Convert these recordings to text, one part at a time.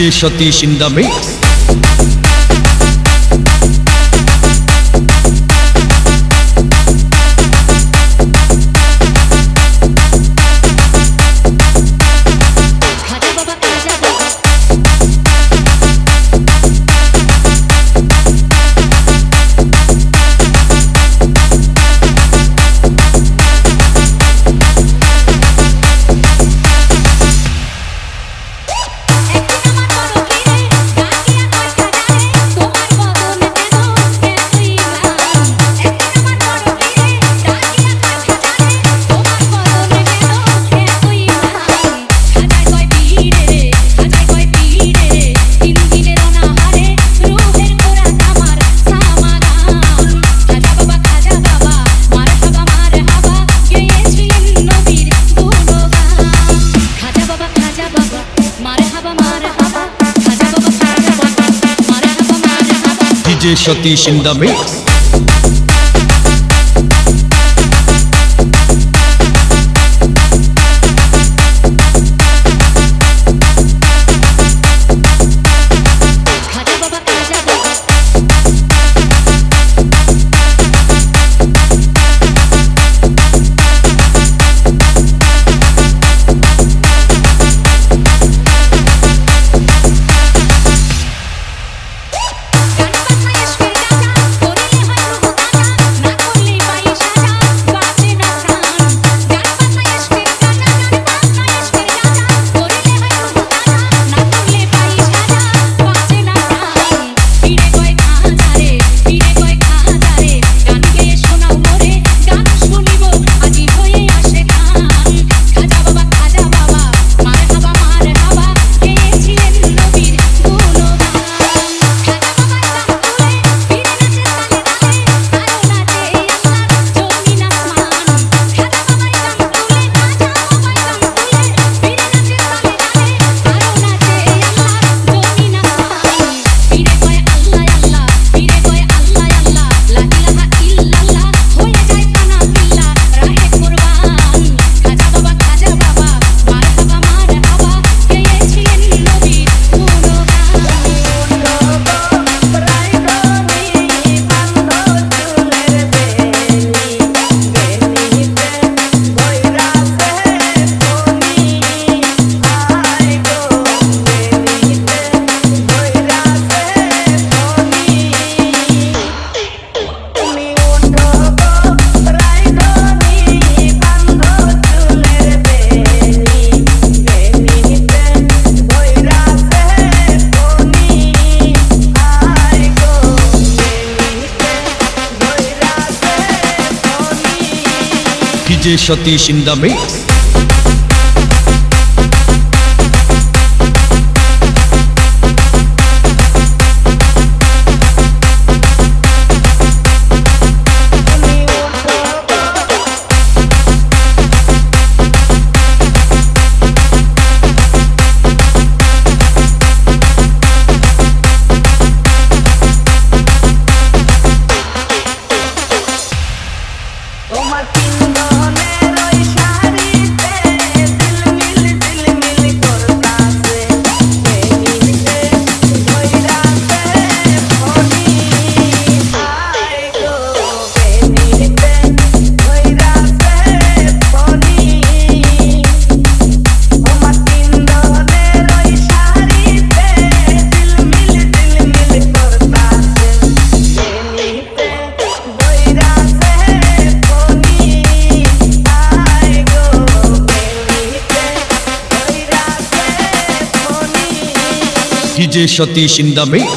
DJ Satish in the mix. DJ Satish in the mix. DJ Satish in the mix. DJ Satish in the mix.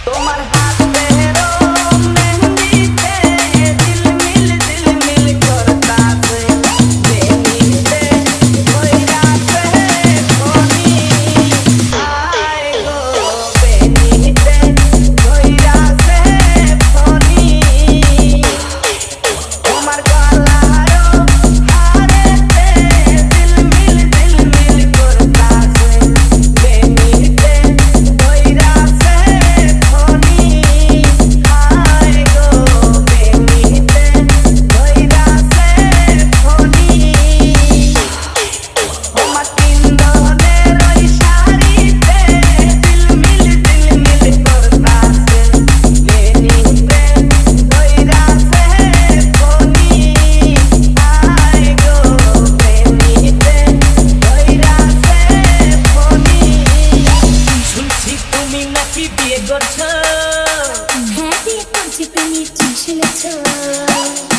তোমার হাতে rho mehndi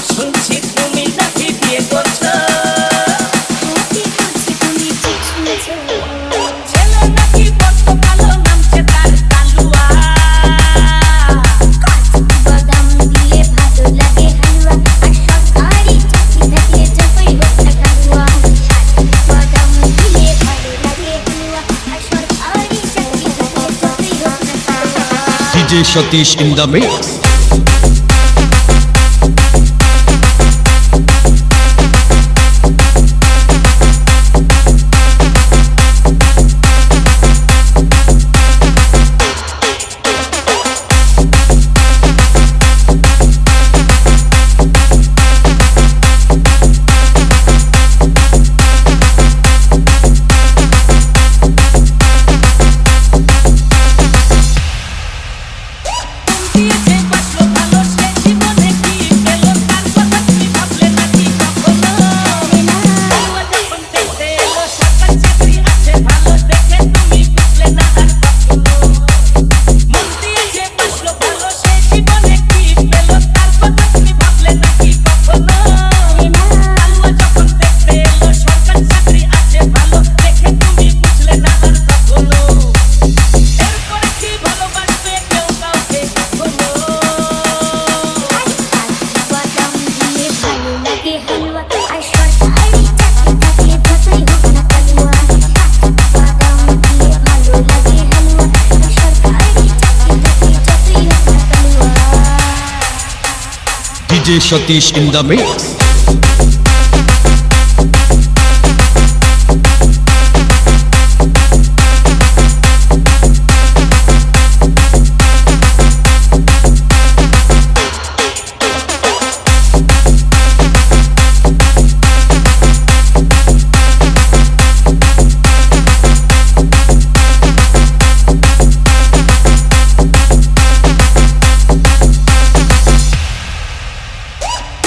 শুনছি তুমি নাকি বিয়ে করছো ছেলে নাকি বড্ড ভালো নামছে তার কালুয়া বাদাম দিয়ে ভালো লাগে হালুয়া আর সরকারি চাকরি থাকলে যতই হোক না কালুয়া বাদাম দিয়ে ভালো লাগে হালুয়া আর সরকারি চাকরি থাকলে যতই হোক না কালুয়া DJ Satish in the mix. দিয়েছে বাসলো ভালো সে জীবনে কি পেল তার কথা তুমি ভাবলে নাকি কখনো কালুয়া যখন দেখতে এলো সরকারি চাকরি আছে ভালো দেখে তুমি বুঝলে না আর কখনো মন দিয়েছে বাসলো ভালো সে জীবনে কি পেল তার কথা তুমি ভাবলে নাকি কখনো কালুয়া যখন দেখতে এলো সরকারি চাকরি আছে ভালো দেখে তুমি বুঝলে না আর কখনো এরপরে কি ভালোবাসবে কেউ কাউকে কখনো বাদাম দিয়ে ভালো লাগে হালুয়া আর সরকারি চাকরি থাকলে যতই হোক না কালুয়া বাদাম দিয়ে ভালো লাগে হালুয়া আর সরকারি চাকরি থাকলে যতই হোক না কালুয়া DJ Satish in the mix.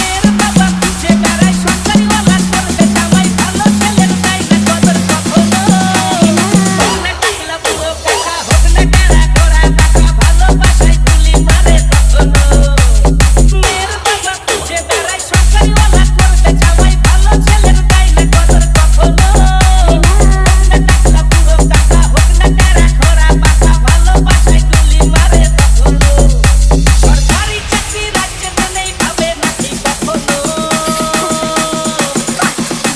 মেয়ের বাবা খুঁজে বেড়ায় সরকারিওয়ালা করবে জামাই ভালো ছেলের তাই না কদর কখনো হোক না টাকলা বুড়ো কাকা হোক না টেরা ঘোড়া কাকা ভালোবাসায় গুলি মারে কখনো মেয়ের বাবা খুঁজে বেড়ায় সরকারিওয়ালা করবে জামাই ভালো ছেলের তাই না কদর কখনো হোক না টাকলা বুড়ো কাকা হোক না টেরা ঘোড়া কাকা ভালোবাসায় গুলি মারে কখনো সরকারি চাকরি রাজ্যে নেই ভাবে নাকি কখনো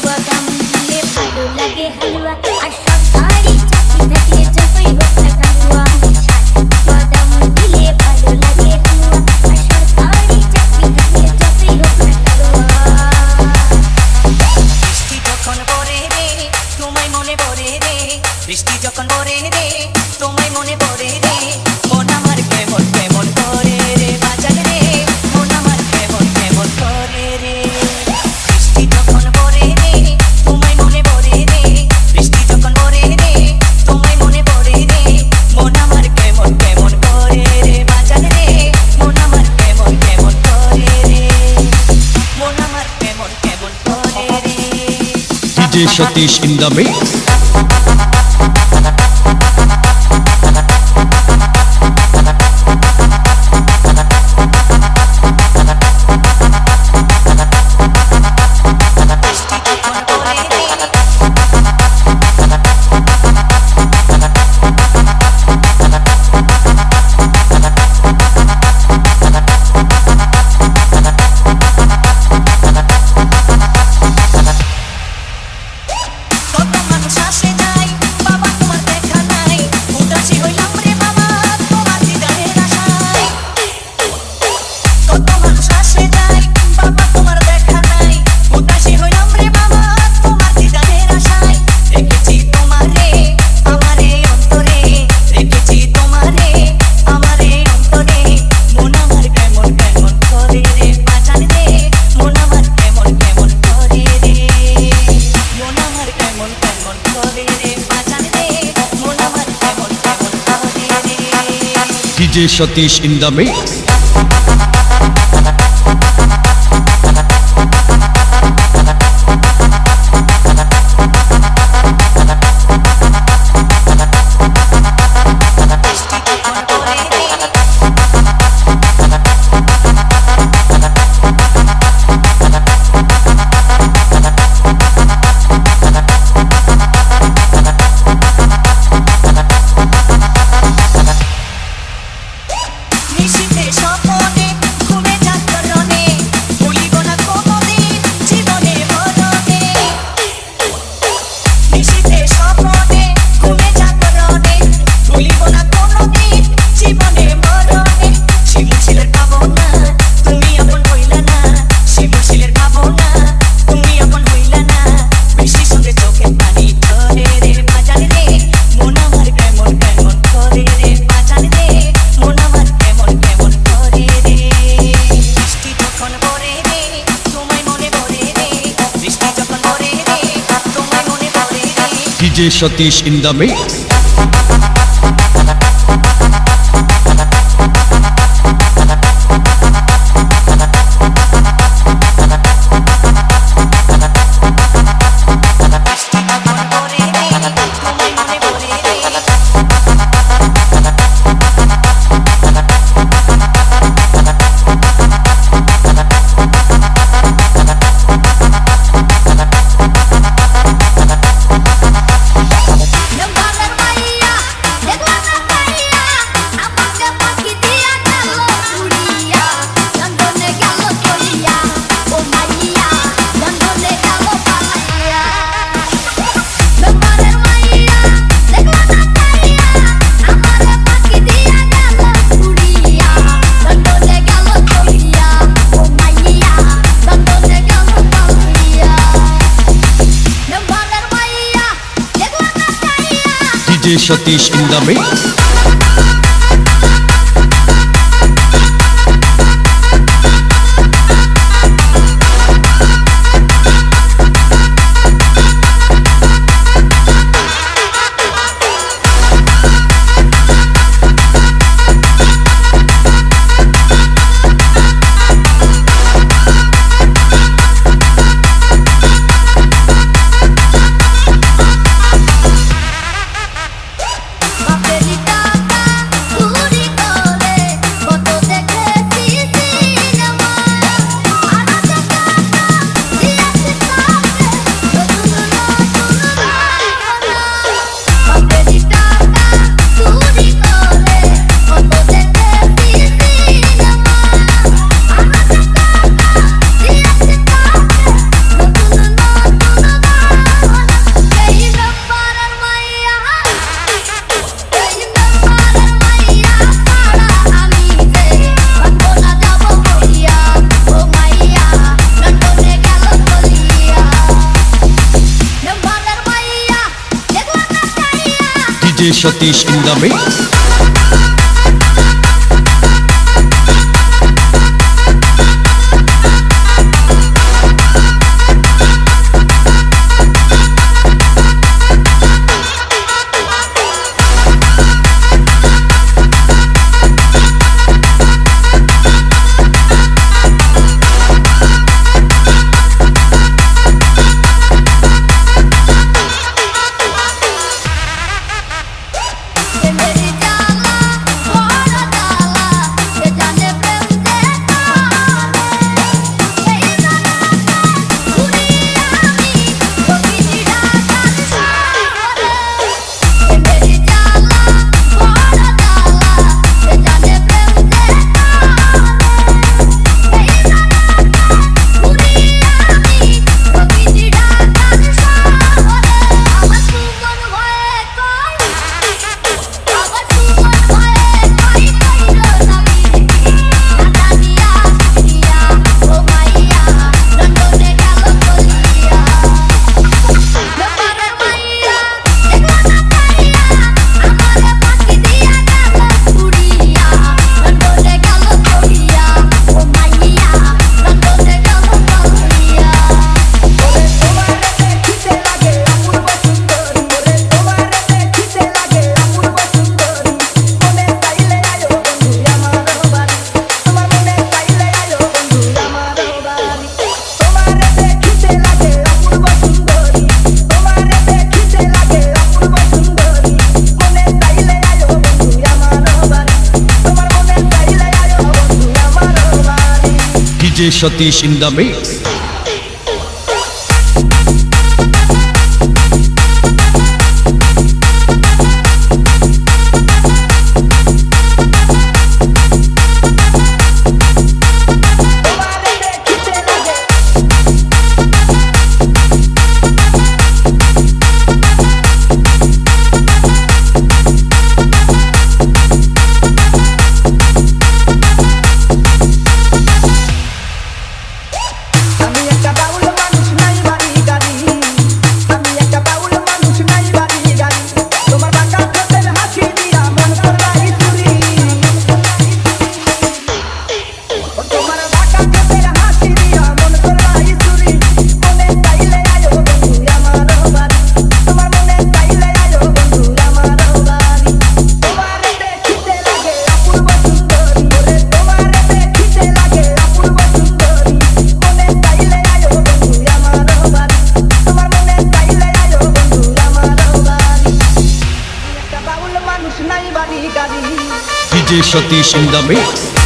বাদাম দিয়ে ভালো লাগে হালুয়া আর সরকারি চাকরি থাকলে যতই হোক না কালুয়া বাদাম দিয়ে ভালো লাগে হালুয়া আর সরকারি চাকরি থাকলে যতই হোক না কালুয়া বৃষ্টি যখন পড়ে রে তোমায় মনে পড়ে রে বৃষ্টি যখন পড়ে রে তোমায় মনে পড়ে রে মন আমার কেমন কেমন করে রে বাজার রে মন আমার কেমন কেমন করে রে বৃষ্টি যখন পড়ে রে তোমায় মনে পড়ে রে বৃষ্টি যখন পড়ে রে তোমায় মনে পড়ে রে মন আমার কেমন কেমন করে রে বাজার রে মন আমার কেমন কেমন করে রে মন আমার কেমন কেমন করে রে DJ Satish in the mix. কত মানুষ আসে যায় বাবা তোমার দেখা নাই উদাসী হইলাম রে বাবা তোমার দিদারের আশায় কত মানুষ আসে যায় বাবা তোমার দেখা নাই উদাসী হইলাম রে বাবা তোমার দিদারের আশায় রেখেছি তোমারে আমারে অন্তরে রেখেছি তোমারে আমারে অন্তরে মন আমার কেমন কেমন করে রে বাজান রে মন আমার কেমন কেমন করে রে মন আমার কেমন কেমন করে রে বাজান রে মন আমার কেমন কেমন করে রে DJ Satish in the mix. DJ Satish in the mix. DJ Satish in the mix. DJ Satish in the mix. DJ Satish in the mix. DJ Satish in the mix.